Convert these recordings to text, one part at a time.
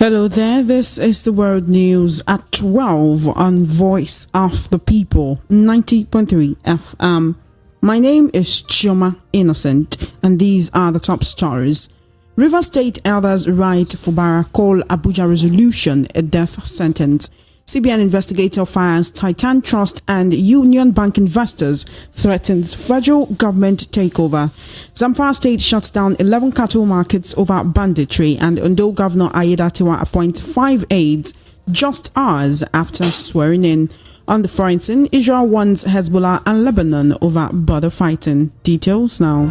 Hello there, this is the World News at 12 on Voice of the People, 90.3 FM. My name is Ijeoma Egwuatu, and these are the top stories. Rivers State elders write Fubara call Abuja resolution a death sentence. CBN investigator fires Titan Trust and Union Bank investors, threatens federal government takeover. Zamfara State shuts down 11 cattle markets over banditry, and Ondo Governor Ayedatiwa appoints 5 aides just hours after swearing in. On the foreign scene, Israel warns Hezbollah and Lebanon over border fighting. Details now.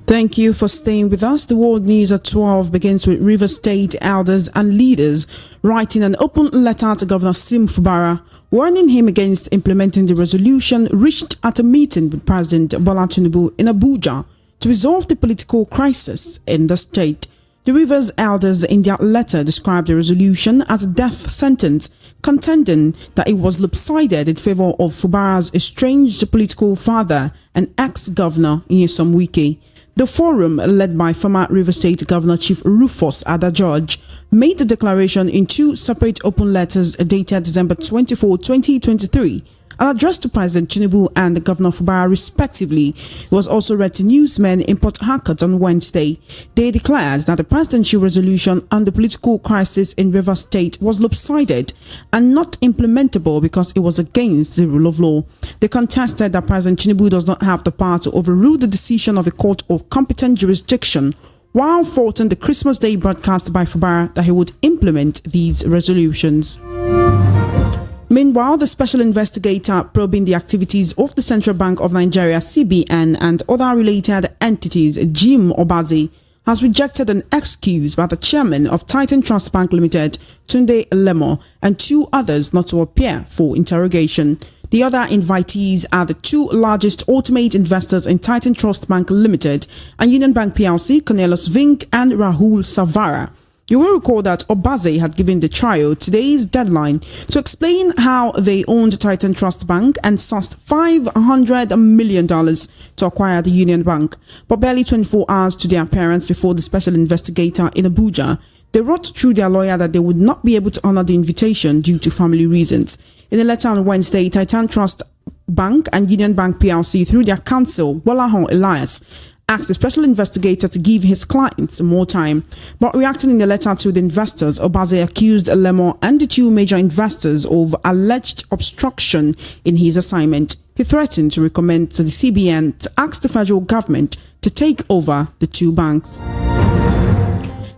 Thank you for staying with us. The World News at 12 begins with River State elders and leaders writing an open letter to Governor Sim Fubara, warning him against implementing the resolution reached at a meeting with President Bola Tinubu in Abuja to resolve the political crisis in the state. The Rivers elders in their letter described the resolution as a death sentence, contending that it was lopsided in favor of Fubara's estranged political father and ex-governor Nyesom Wike. The forum, led by former River State Governor Chief Rufus Ada-George, made the declaration in 2 separate open letters dated December 24, 2023, and addressed to President Tinubu and Governor Fubara respectively. It was also read to newsmen in Port Harcourt on Wednesday. They declared that the presidential resolution on the political crisis in River State was lopsided and not implementable because it was against the rule of law. They contested that President Tinubu does not have the power to overrule the decision of a court of competent jurisdiction, while faulting the Christmas Day broadcast by Fubara that he would implement these resolutions. Meanwhile, the special investigator probing the activities of the Central Bank of Nigeria (CBN) and other related entities, Jim Obazee, has rejected an excuse by the chairman of Titan Trust Bank Limited, Tunde Lemo, and 2 others not to appear for interrogation. The other invitees are the 2 largest ultimate investors in Titan Trust Bank Limited and Union Bank PLC, Cornelius Vink and Rahul Savara. You will recall that Obazee had given the trio today's deadline to explain how they owned Titan Trust Bank and sourced $500 million to acquire the Union Bank. But barely 24 hours to their appearance before the special investigator in Abuja, they wrote through their lawyer that they would not be able to honor the invitation due to family reasons. In a letter on Wednesday, Titan Trust Bank and Union Bank PLC, through their counsel, Bolahon Elias, asked the special investigator to give his clients more time. But reacting in the letter to the investors, Obazee accused Lemo and the 2 major investors of alleged obstruction in his assignment. He threatened to recommend to the CBN to ask the federal government to take over the 2 banks.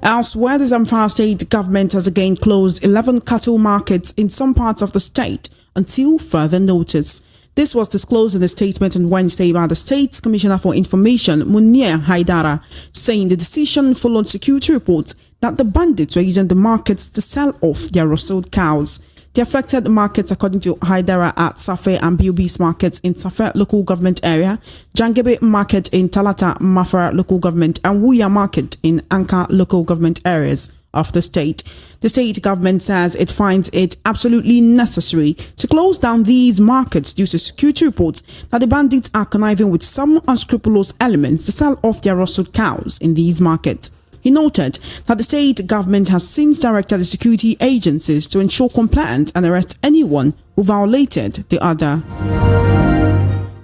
Elsewhere, the Zamfara state government has again closed 11 cattle markets in some parts of the state until further notice. This was disclosed in a statement on Wednesday by the State's Commissioner for Information, Munir Haidara, saying the decision followed security reports that the bandits were using the markets to sell off their rustled cows. The affected markets, according to Haidara, are Safe and Biobis markets in Safe local government area, Jangebe market in Talata Mafara local government, and Wuya market in Anka local government areas of the state. The state government says it finds it absolutely necessary to close down these markets due to security reports that the bandits are conniving with some unscrupulous elements to sell off their rustled cows in these markets. He noted that the state government has since directed the security agencies to ensure compliance and arrest anyone who violated the order.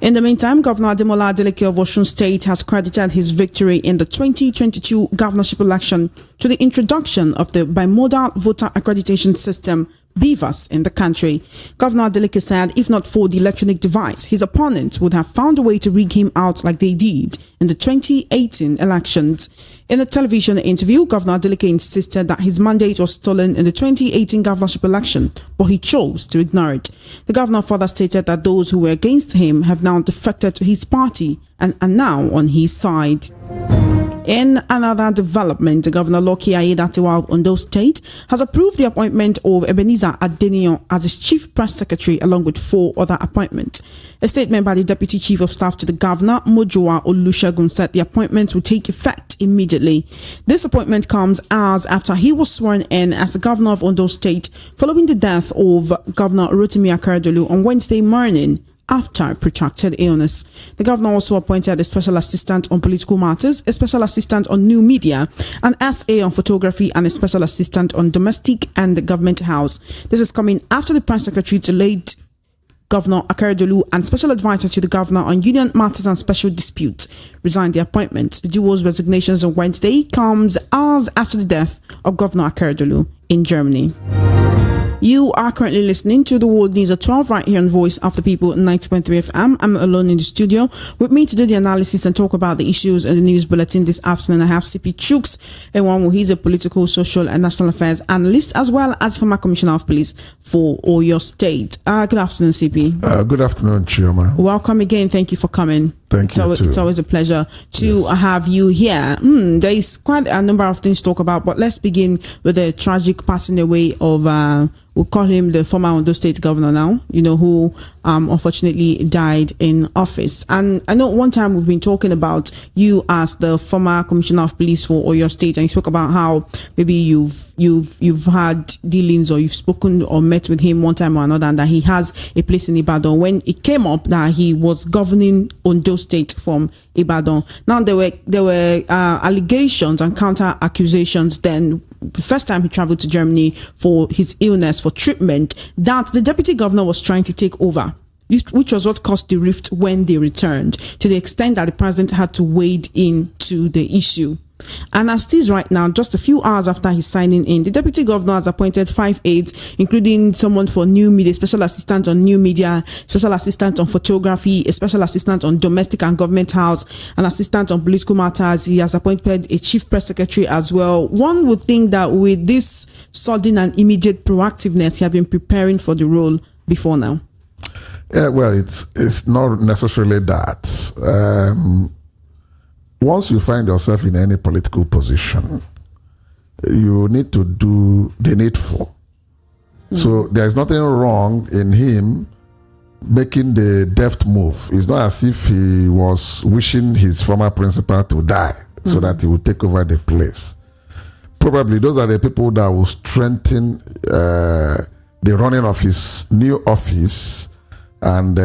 In the meantime, Governor Ademola Adeleke of Osun State has credited his victory in the 2022 governorship election to the introduction of the bimodal voter accreditation system, BVAS, in the country. Governor Adeleke said if not for the electronic device, his opponents would have found a way to rig him out like they did in the 2018 elections. In a television interview, Governor Adeleke insisted that his mandate was stolen in the 2018 governorship election, but he chose to ignore it. The governor further stated that those who were against him have now defected to his party and are now on his side. In another development, Governor Lucky Ayedatiwa of Ondo State has approved the appointment of Ebenezer Adeniyo as his Chief Press Secretary along with 4 other appointments. A statement by the Deputy Chief of Staff to the Governor, Mojoa Olusegun, said the appointment will take effect immediately. This appointment comes hours after he was sworn in as the Governor of Ondo State following the death of Governor Rotimi Akeredolu on Wednesday morning after protracted illness. The governor also appointed a special assistant on political matters, a special assistant on new media, an SA on photography, and a special assistant on domestic and the government house. This is coming after the press secretary to late Governor Akeredolu and special advisor to the governor on union matters and special disputes resigned the appointment. The duo's resignations on Wednesday comes hours after the death of Governor Akeredolu in Germany. You are currently listening to the World News at 12 right here on Voice of the People 90.3 FM. I'm alone in the studio. With me to do the analysis and talk about the issues in the news bulletin this afternoon, I have CP Chuks, he's a political, social and national affairs analyst, as well as former commissioner of police for Oyo State. Good afternoon, CP. Good afternoon, Ijeoma. Welcome again. Thank you for coming. Thank you. It's always a pleasure to have you here. There is quite a number of things to talk about, but let's begin with the tragic passing away of, we'll call him the former Ondo State governor now, who unfortunately died in office. And I know one time we've been talking about you as the former commissioner of police for Oyo State, and you spoke about how maybe you've had dealings or you've spoken or met with him one time or another, and that he has a place in Ibadan. When it came up that he was governing Ondo State from Ibadan, now there were allegations and counter accusations then. The first time he traveled to Germany for his illness, for treatment, that the deputy governor was trying to take over, which was what caused the rift when they returned, to the extent that the president had to wade into the issue. And as it is right now, just a few hours after his signing in, the deputy governor has appointed 5 aides, including someone for new media, special assistant on new media, special assistant on photography, a special assistant on domestic and government house, an assistant on political matters. He has appointed a chief press secretary as well. One would think that with this sudden and immediate proactiveness, he had been preparing for the role before now. Yeah, well, it's not necessarily that. Once you find yourself in any political position, you need to do the needful. So there's nothing wrong in him making the deft move. It's not as if he was wishing his former principal to die so that he would take over the place. Probably those are the people that will strengthen the running of his new office, and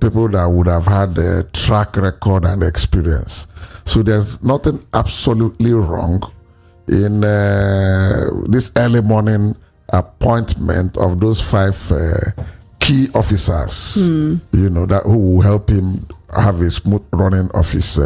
people that would have had a track record and experience. So there's nothing absolutely wrong in this early morning appointment of those 5 key officers, that who will help him have a smooth running of his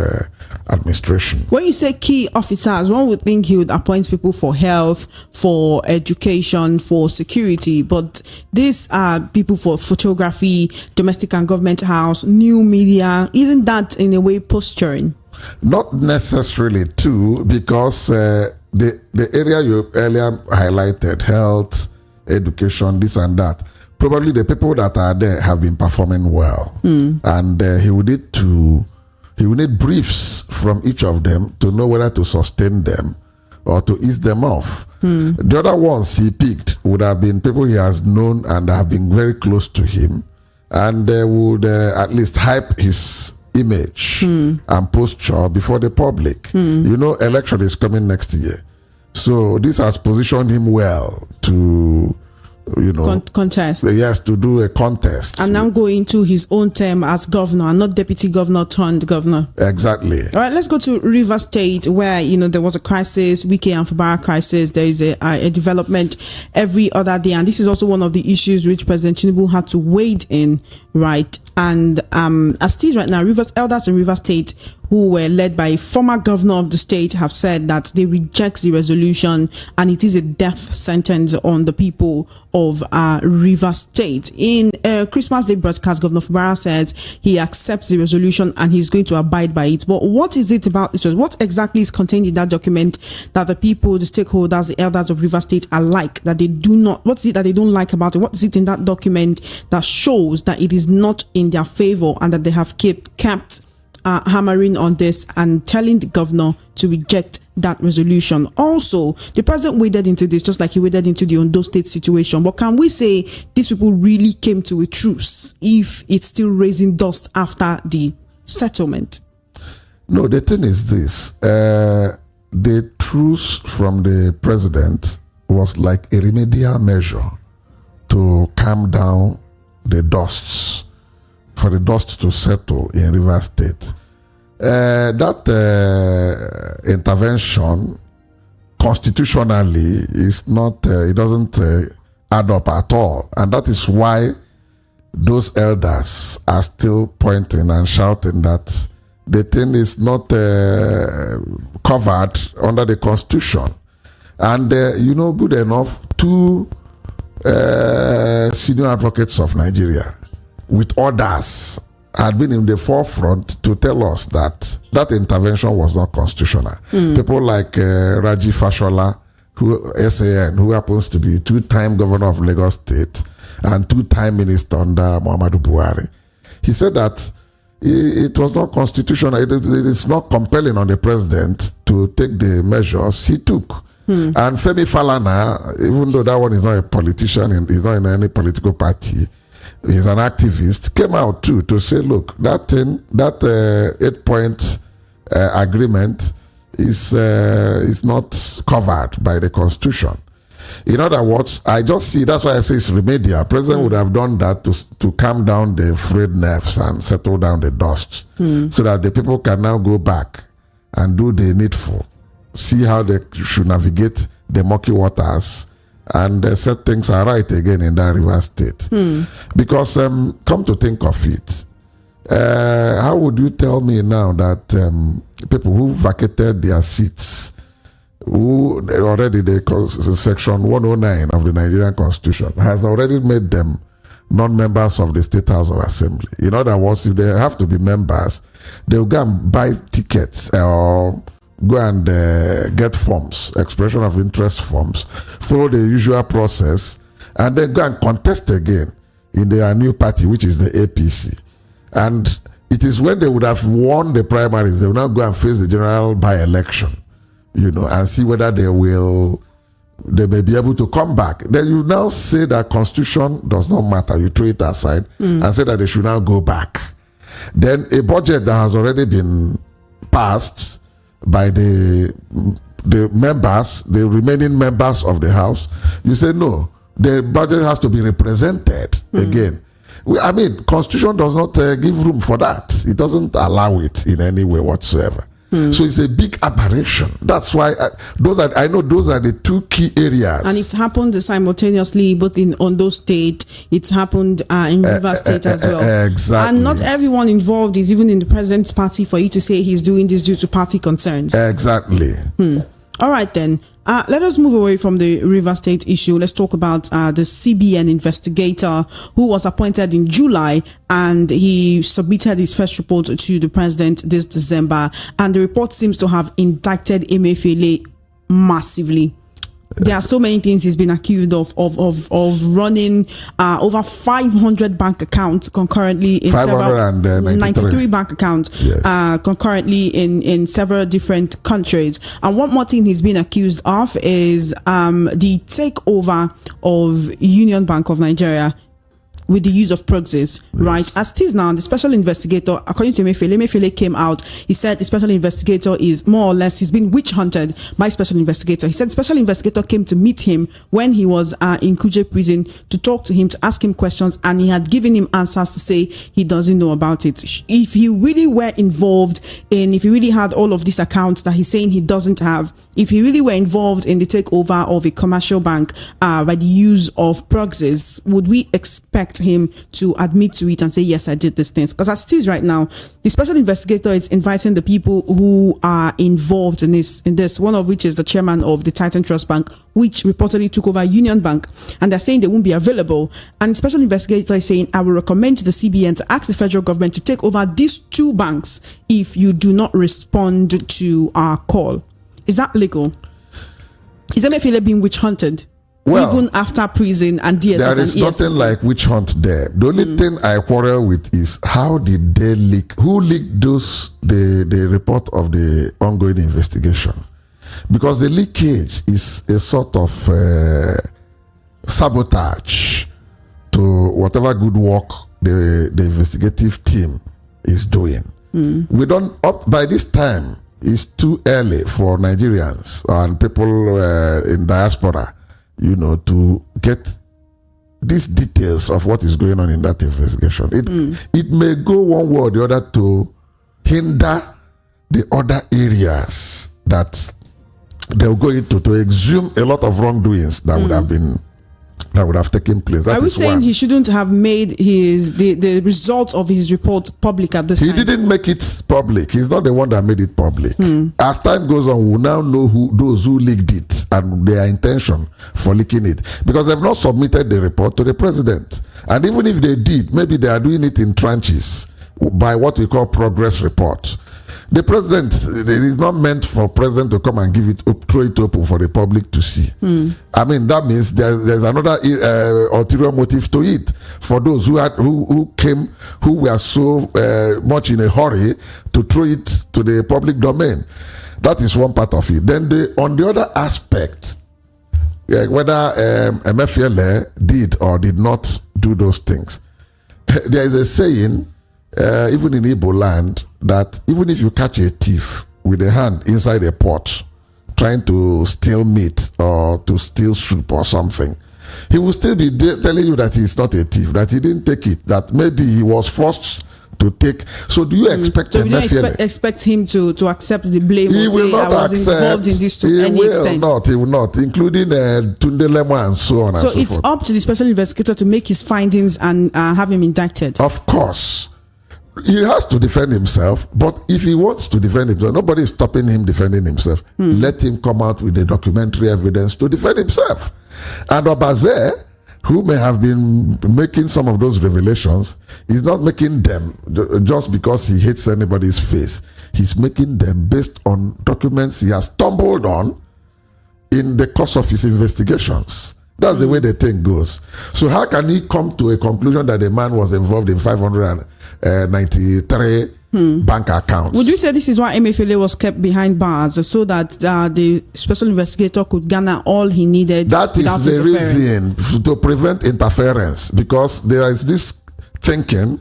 administration. When you say key officers, one would think he would appoint people for health, for education, for security, but these are people for photography, domestic and government house, new media. Isn't that in a way posturing? Not necessarily too, because the area you earlier highlighted, health, education, this and that, probably the people that are there have been performing well, and he would need briefs from each of them to know whether to sustain them or to ease them off. The other ones he picked would have been people he has known and have been very close to him, and they would at least hype his image and posture before the public. Election is coming next year, so this has positioned him well to contest. Yes, to do a contest. And now go into his own term as governor and not deputy governor turned governor. Exactly. All right, let's go to Rivers State, where, there was a crisis, Wike and Fubara crisis. There is a development every other day. And this is also one of the issues which President Tinubu had to wade in, right? And as it is right now, elders in Rivers State, who were led by a former governor of the state, have said that they reject the resolution and it is a death sentence on the people of Rivers State. In Christmas Day broadcast, Governor Fubara says he accepts the resolution and he's going to abide by it. But what is it about this? What exactly is contained in that document that the people, the stakeholders, the elders of Rivers State are like, that they do not, what is it that they don't like about it? What is it in that document that shows that it is not in their favor and that they have kept hammering on this and telling the governor to reject that resolution? Also, the president waded into this just like he waded into the Ondo State situation. But can we say these people really came to a truce if it's still raising dust after the settlement? No, the thing is this. The truce from the president was like a remedial measure to calm down the dusts for the dust to settle in Rivers State. That intervention constitutionally is not, it doesn't add up at all. And that is why those elders are still pointing and shouting that the thing is not covered under the Constitution. And, good enough, two senior advocates of Nigeria with others had been in the forefront to tell us that that intervention was not constitutional. People like Raji Fashola, SAN, who happens to be two-time governor of Lagos State and two-time minister under Muhammadu Buhari, he said that it was not constitutional. It is not compelling on the president to take the measures he took. And Femi Falana, even though that one is not a politician and he's not in any political party, he's an activist, came out too to say, look, that 8-point agreement is not covered by the Constitution. In other words, I just see, that's why I say it's remedial. President would have done that to calm down the frayed nerves and settle down the dust so that the people can now go back and do the needful, see how they should navigate the murky waters and set things right again in that River State. Because come to think of it, how would you tell me now that people who vacated their seats, who already section 109 of the Nigerian Constitution has already made them non-members of the State House of Assembly? In other words, if they have to be members, they'll go and buy tickets or go and get forms, expression of interest forms, follow the usual process, and then go and contest again in their new party, which is the APC. And it is when they would have won the primaries, they will now go and face the general by-election, and see whether they may be able to come back. Then you now say that Constitution does not matter. You throw it aside and say that they should now go back. Then a budget that has already been passed by the members, the remaining members of the House, you say no, the budget has to be represented again. Constitution does not give room for that. It doesn't allow it in any way whatsoever. So it's a big aberration. That's why those are the two key areas. And it's happened simultaneously both in Ondo State. It's happened in Rivers State as well. Exactly. And not everyone involved is even in the president's party for you to say he's doing this due to party concerns. Exactly. All right then. Let us move away from the River State issue. Let's talk about the CBN investigator who was appointed in July, and he submitted his first report to the president this December. And the report seems to have indicted Emefiele massively. There are so many things he's been accused of running over 500 bank accounts concurrently in 593 bank accounts concurrently in several different countries. And one more thing he's been accused of is the takeover of Union Bank of Nigeria with the use of proxies, right? As it is now, the special investigator, according to Emefiele came out, he said the special investigator is more or less, he's been witch hunted by special investigator. He said the special investigator came to meet him when he was in Kuje prison to talk to him, to ask him questions, and he had given him answers to say he doesn't know about it. If he really were involved in, if he really had all of these accounts that he's saying he doesn't have, if he really were involved in the takeover of a commercial bank by the use of proxies, would we expect him to admit to it and say, yes, I did these things? Because as it is right now, the special investigator is inviting the people who are involved in this, one of which is the chairman of the Titan Trust Bank, which reportedly took over Union Bank, and they're saying they won't be available. And the special investigator is saying, I will recommend to the CBN to ask the federal government to take over these two banks if you do not respond to our call. Is that legal? Is Emefiele being witch hunted? Well, even after prison and DSS, there is nothing like witch hunt there. The only thing I quarrel with is how did they leak? Who leaked the report of the ongoing investigation? Because the leakage is a sort of sabotage to whatever good work the investigative team is doing. We don't, by this time, it's too early for Nigerians and people in diaspora, to get these details of what is going on in that investigation. It may go one way or the other to hinder the other areas that they'll go into, to exhume a lot of wrongdoings that would have taken place. That Are we is saying one. he shouldn't have made the results of his report public at this time? He didn't make it public. He's not the one that made it public. As time goes on, we'll now know those who leaked it and their intention for leaking it, because they've not submitted the report to the president. And even if they did, maybe they are doing it in tranches by what we call progress report. The president, it is not meant for president to come and give it up, throw it open for the public to see. I mean, that means there's another ulterior motive to it for those who were so much in a hurry to throw it to the public domain. That is one part of it. Then on the other aspect, whether Emefiele did or did not do those things, there is a saying, even in Igbo land, that even if you catch a thief with a hand inside a pot trying to steal meat or to steal soup or something, he will still be telling you that he's not a thief, that he didn't take it, that maybe he was forced to take. So do you expect so you don't expect him to accept the blame? He will not I was involved in this to any extent. He will not, including Tunde Lemo and so on and so forth. So it's up to the special investigator to make his findings and have him indicted. Of course. He has to defend himself, but if he wants to defend himself, nobody is stopping him defending himself. Let him come out with the documentary evidence to defend himself. And Obazee, who may have been making some of those revelations, is not making them just because he hates anybody's face. He's making them based on documents he has stumbled on in the course of his investigations. That's the way the thing goes. So how can he come to a conclusion that the man was involved in 593 bank accounts? Would you say this is why Emefiele was kept behind bars, so that the special investigator could garner all he needed? That is the reason, to prevent interference, because there is this thinking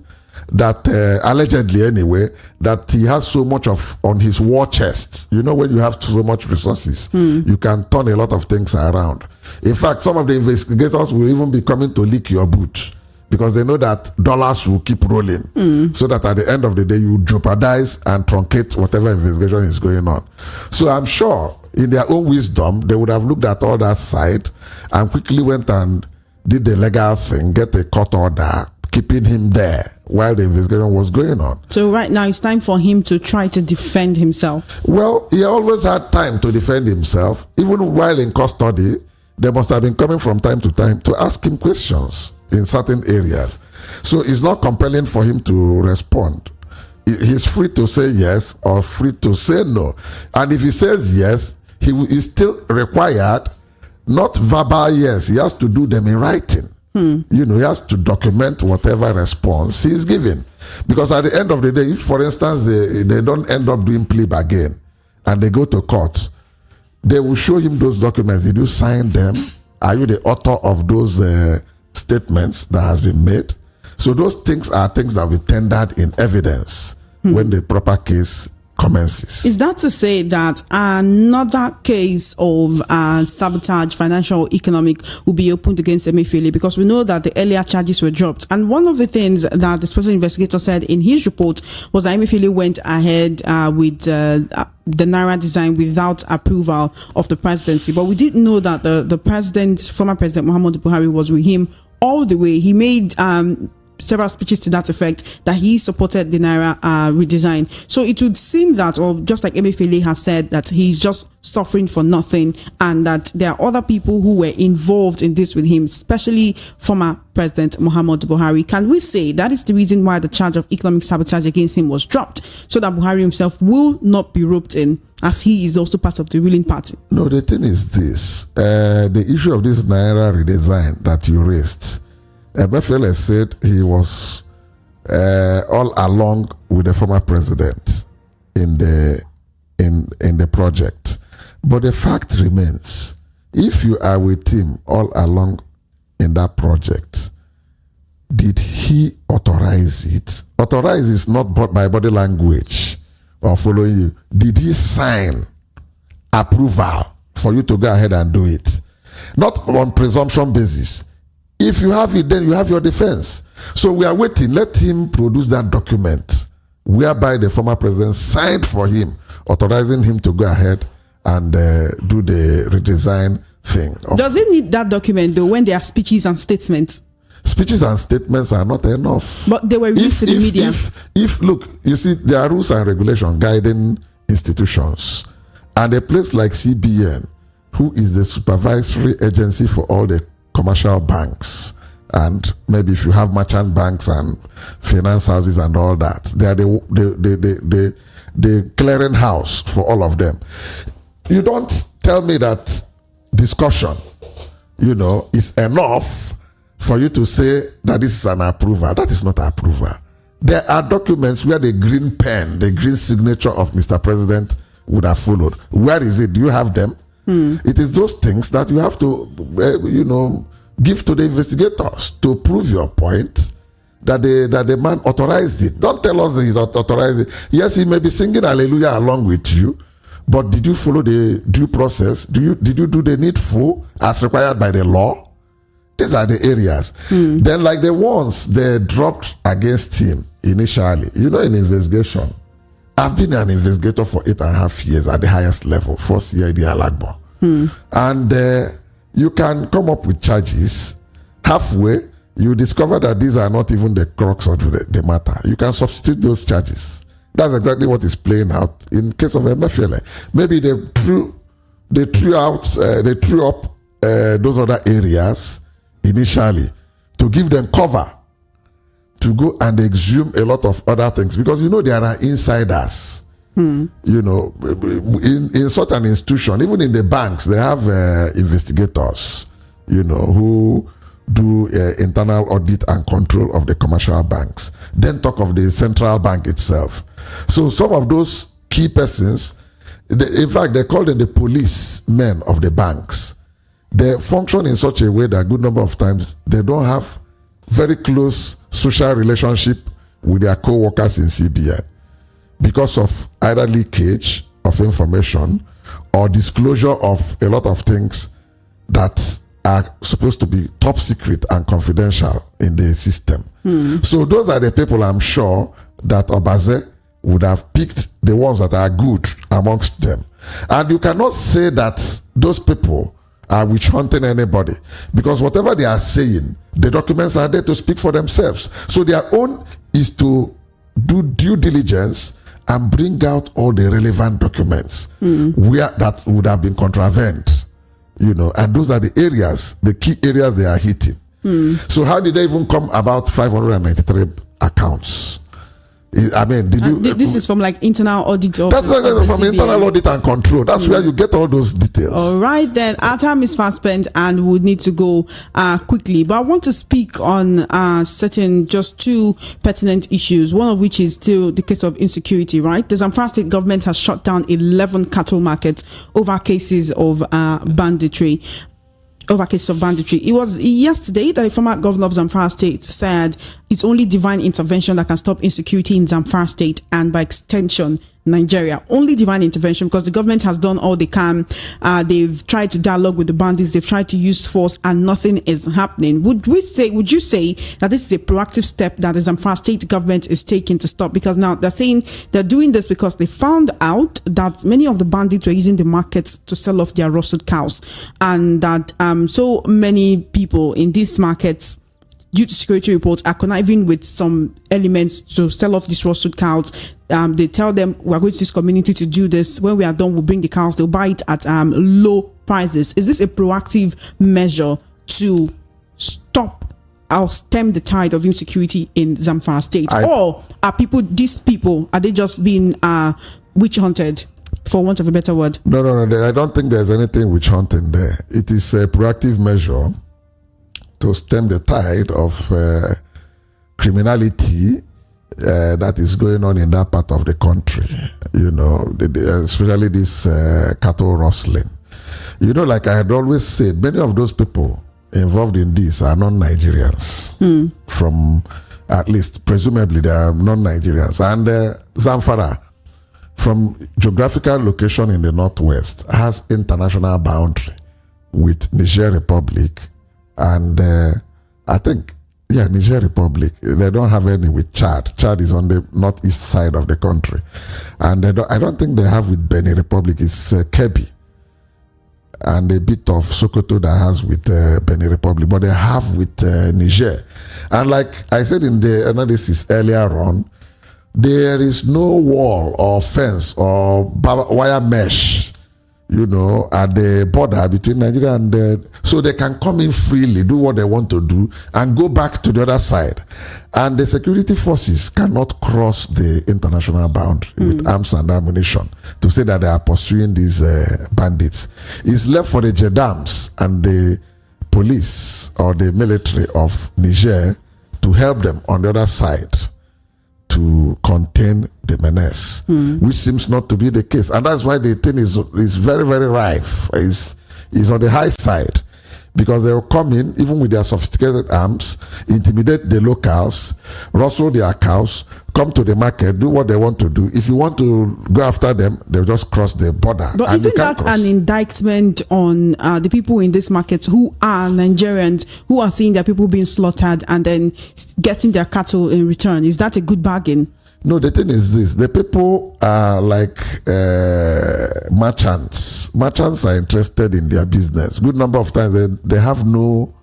that allegedly anyway, that he has so much on his war chest. You know, when you have so much resources, you can turn a lot of things around. In fact, some of the investigators will even be coming to lick your boot, because they know that dollars will keep rolling, so that at the end of the day, you jeopardize and truncate whatever investigation is going on. So I'm sure in their own wisdom, they would have looked at all that side and quickly went and did the legal thing, get a court order, keeping him there while the investigation was going on. So right now, it's time for him to try to defend himself. Well, he always had time to defend himself. Even while in custody, they must have been coming from time to time to ask him questions in certain areas. So it's not compelling for him to respond. He's free to say yes or free to say no. And if he says yes, he is still required, not verbal yes, he has to do them in writing. You know, he has to document whatever response he is giving. Because at the end of the day, if, for instance, they don't end up doing plea bargain and they go to court, they will show him those documents. Did you sign them? Are you the author of those statements that has been made? So those things are things that will be tendered in evidence when the proper case commences. Is that to say that another case of sabotage, financial or economic, will be opened against Emefiele? Because we know that the earlier charges were dropped. And one of the things that the special investigator said in his report was that Emefiele went ahead with the Naira design without approval of the presidency. But we did know that the president, former President Muhammadu Buhari, was with him all the way. He made several speeches to that effect, that he supported the Naira redesign. So it would seem that, or just like Emefiele has said, that he's just suffering for nothing, and that there are other people who were involved in this with him, especially former President Muhammadu Buhari. Can we say that is the reason why the charge of economic sabotage against him was dropped, so that Buhari himself will not be roped in, as he is also part of the ruling party? No, the thing is this. The issue of this Naira redesign that you raised, Emefiele said he was all along with the former president in the project. But the fact remains, if you are with him all along in that project, did he authorize it? Authorize is not by body language or following you. Did he sign approval for you to go ahead and do it? Not on presumption basis. If you have it, then you have your defense. So we are waiting. Let him produce that document whereby the former president signed for him, authorizing him to go ahead and do the redesign thing. Does it need that document though when there are speeches and statements? Speeches and statements are not enough. But they were released in the media. If look, you see, there are rules and regulations guiding institutions. And a place like CBN, who is the supervisory agency for all the commercial banks, and maybe if you have merchant banks and finance houses and all that, they are the clearing house for all of them. You don't tell me that discussion, is enough for you to say that this is an approval. That is not approval. There are documents where the green pen, the green signature of Mr. President would have followed. Where is it? Do you have them? It is those things that you have to, give to the investigators to prove your point that the man authorized it. Don't tell us that he authorized it. Yes, he may be singing hallelujah along with you, but did you follow the due process? Did you do the needful as required by the law? These are the areas. Then, like the ones they dropped against him initially, in investigation. I've been an investigator for 8.5 years at the highest level, for CID Alagbo. And you can come up with charges. Halfway, you discover that these are not even the crux of the matter. You can substitute those charges. That's exactly what is playing out in case of Emefiele. Maybe they threw up those other areas initially to give them cover to go and exhume a lot of other things, because there are insiders. In such an institution, even in the banks, they have investigators, who do internal audit and control of the commercial banks. Then talk of the central bank itself. So some of those key persons, in fact, they call them the policemen of the banks. They function in such a way that a good number of times they don't have very close social relationship with their co-workers in CBN because of either leakage of information or disclosure of a lot of things that are supposed to be top secret and confidential in the system. So those are the people I'm sure that Obazee would have picked, the ones that are good amongst them. And you cannot say that those people are witch hunting anybody, because whatever they are saying, the documents are there to speak for themselves. So their own is to do due diligence and bring out all the relevant documents where that would have been contravened, and those are the areas, the key areas they are hitting. So how did they even come about 593 accounts? I mean, this is from like internal audit. That's from internal audit and control. That's where you get all those details. All right, then our time is fast spent and we need to go quickly. But I want to speak on just two pertinent issues. One of which is still the case of insecurity. Right, the Zamfara state government has shut down 11 cattle markets over cases of banditry. It was yesterday that the former governor of Zamfara state said it's only divine intervention that can stop insecurity in Zamfara state and by extension Nigeria. Only divine intervention, because the government has done all they can. They've tried to dialogue with the bandits, they've tried to use force, and nothing is happening. Would you say that this is a proactive step that the Zamfara state government is taking to stop? Because now they're saying they're doing this because they found out that many of the bandits were using the markets to sell off their roasted cows, and that so many people in these markets, due to security reports, are conniving with some elements to sell off these roasted cows. They tell them, we're going to this community to do this. When we are done, we'll bring the cows. They'll buy it at low prices. Is this a proactive measure to stop or stem the tide of insecurity in Zamfara state? Or are these people, are they just being witch hunted, for want of a better word? No. I don't think there's anything witch hunting there. It is a proactive measure to stem the tide of criminality that is going on in that part of the country, especially this cattle rustling. Like I had always said, many of those people involved in this are non-Nigerians. From, at least presumably, they are non-Nigerians. And Zamfara, from geographical location in the northwest, has international boundary with Niger Republic and I think, Niger Republic. They don't have any with Chad. Chad is on the northeast side of the country. And I don't think they have with Benin Republic. It's Kebbi. And a bit of Sokoto that has with Benin Republic. But they have with Niger. And like I said in the analysis earlier on, there is no wall or fence or wire mesh, at the border between Nigeria and so they can come in freely, do what they want to do, and go back to the other side. And the security forces cannot cross the international boundary with arms and ammunition to say that they are pursuing these bandits. It's left for the Jedams and the police or the military of Niger to help them on the other side to contain the menace, which seems not to be the case. And that's why the thing is very, very rife, is on the high side, because they will come in, even with their sophisticated arms, intimidate the locals, rustle their cows, come to the market, do what they want to do. If you want to go after them, they'll just cross the border. But isn't that an indictment on the people in this market who are Nigerians, who are seeing their people being slaughtered and then getting their cattle in return? Is that a good bargain? No, the thing is this. The people are like merchants. Merchants are interested in their business. Good number of times they have no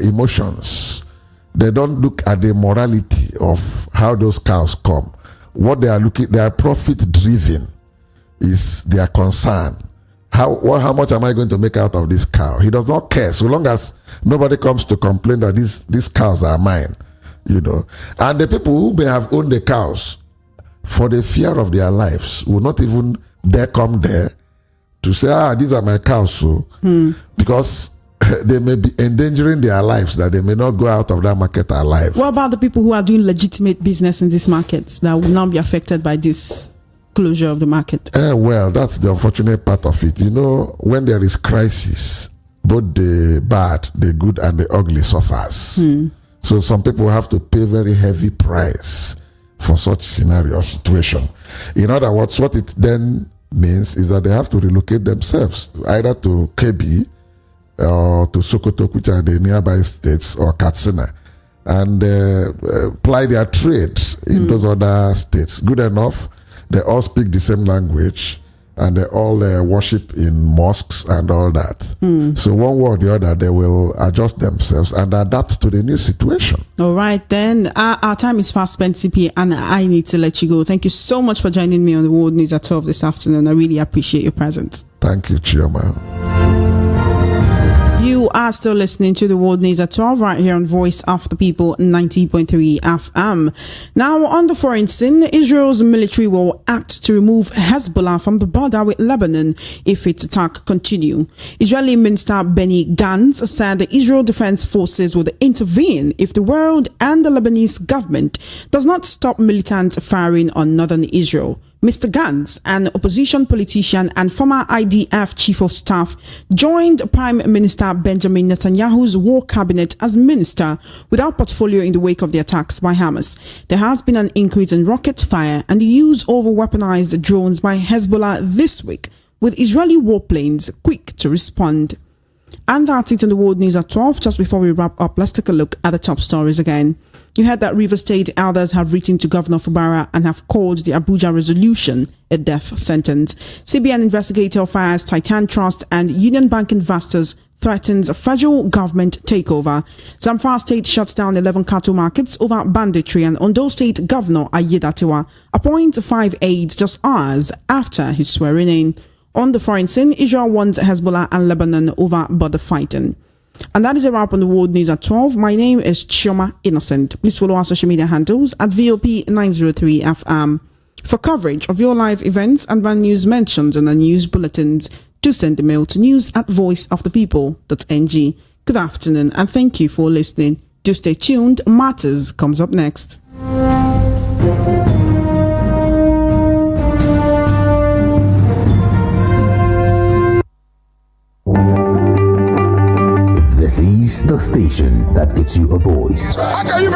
emotions. They don't look at the morality of how those cows come. What they are profit driven is their concern. How much am I going to make out of this cow? He does not care, so long as nobody comes to complain that these cows are mine, And the people who may have owned the cows, for the fear of their lives, will not even dare come there to say, these are my cows, so because they may be endangering their lives, that they may not go out of that market alive. What about the people who are doing legitimate business in these markets that will not be affected by this closure of the market? Well, that's the unfortunate part of it. When there is crisis, both the bad, the good, and the ugly suffers. So some people have to pay very heavy price for such scenario or situation. In other words, what it then means is that they have to relocate themselves, either to Kebbi or to Sokoto, which are the nearby states, or Katsina, and ply their trade in those other states. Good enough, they all speak the same language, and they all worship in mosques and all that. So one way or the other, they will adjust themselves and adapt to the new situation. All right, then. Our time is fast spent, CP, and I need to let you go. Thank you so much for joining me on the World News at 12 this afternoon. I really appreciate your presence. Thank you, Ijeoma. You are still listening to the World News at 12 right here on Voice of the People 90.3 FM. Now, on the foreign scene, Israel's military will act to remove Hezbollah from the border with Lebanon if its attack continue. Israeli Minister Benny Gantz said the Israel Defense Forces would intervene if the world and the Lebanese government does not stop militants firing on northern Israel. Mr. Gantz, an opposition politician and former IDF chief of staff, joined Prime Minister Benjamin Netanyahu's war cabinet as minister without portfolio in the wake of the attacks by Hamas. There has been an increase in rocket fire and the use of weaponized drones by Hezbollah this week, with Israeli warplanes quick to respond. And that's it on the World News at 12. Just before we wrap up, let's take a look at the top stories again. You heard that River State elders have written to Governor Fubara and have called the Abuja resolution a death sentence. CBN investigator fires Titan Trust and Union Bank investors, threatens a federal government takeover. Zamfara State shuts down 11 cattle markets over banditry, and Ondo State Governor Aiyedatiwa appoints 5 aides just hours after his swearing in. On the foreign scene, Israel warns Hezbollah and Lebanon over border fighting. And that is a wrap on the World News at 12. My name is Ijeoma Innocent. Please follow our social media handles at VOP903 FM. For coverage of your live events and brand news mentioned in the news bulletins, do send a mail to news@voiceofthepeople.ng. Good afternoon and thank you for listening. Do stay tuned. Matters comes up next. This is the station that gives you a voice. How can you be